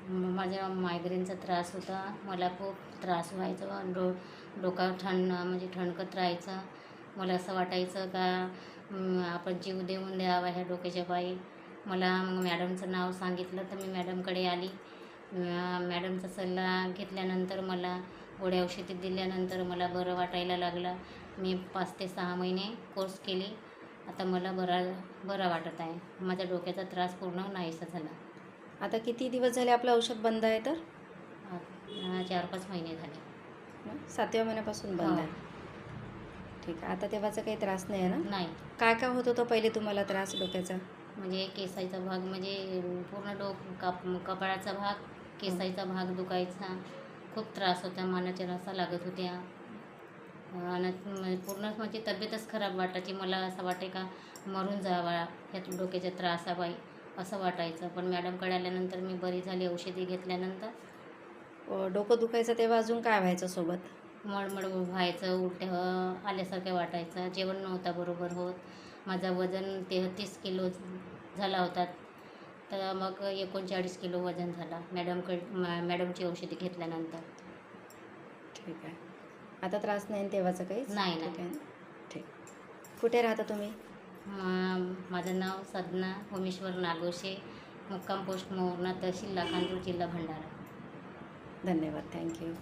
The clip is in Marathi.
माझ्या मायग्रेनचा त्रास होता. मला खूप त्रास व्हायचा. डोका म्हणजे ठणकत राहायचं. मला असं वाटायचं का आपण जीव देऊन द्यावा ह्या डोक्याच्या पायी. मला मग मॅडमचं नाव सांगितलं तर मी मॅडमकडे आली. मॅडमचा सल्ला घेतल्यानंतर मला गोळ्या औषधी दिल्यानंतर मला बरं वाटायला लागलं. मी 5 ते 6 महिने कोर्स केली. आता मला बरा वाटत आहे. माझ्या डोक्याचा त्रास पूर्ण नाहीसा झाला. आता किती दिवस झाले आपलं औषध बंद आहे तर? 4-5 महिने झाले. 7व्या महिन्यापासून बंद हो. आहे. ठीक आहे. आता तेव्हाचा काही त्रास नाही आहे ना? नाही. काय काय होत होतं पहिले तुम्हाला त्रास डोक्याचा? म्हणजे केसाचा भाग म्हणजे पूर्ण कपाळाचा भाग, केसाचा भाग दुखायचा. खूप त्रास होता. मनाच्या रसा लागत होत्या. आणि पूर्ण म्हणजे तब्येतच खराब वाटायची. मला असं वाटे का मरून जावा ह्या डोक्याच्या त्रासापायी असं वाटायचं. पण मॅडमकडे आल्यानंतर मी बरी झाली औषधी घेतल्यानंतर. डोकं दुखायचं तेव्हा अजून काय व्हायचं सोबत? मळमळ व्हायचं, उलट्या आल्यासारखं वाटायचं. जेवण नव्हता बरोबर होत. माझं वजन 33 किलो झाला होता. तर मग 39 किलो वजन झाला मॅडमची औषधी घेतल्यानंतर. ठीक आहे. आता त्रास नाही तेव्हाचं काहीच? नाही. ठीक आहे. ठीक. कुठे राहता तुम्ही? माझं नाव सदना होमेश्वर नागोशे, मुक्काम पोस्ट मोरणा, तहसील लाखांदूर, जिल्हा भंडारा. धन्यवाद. थँक्यू.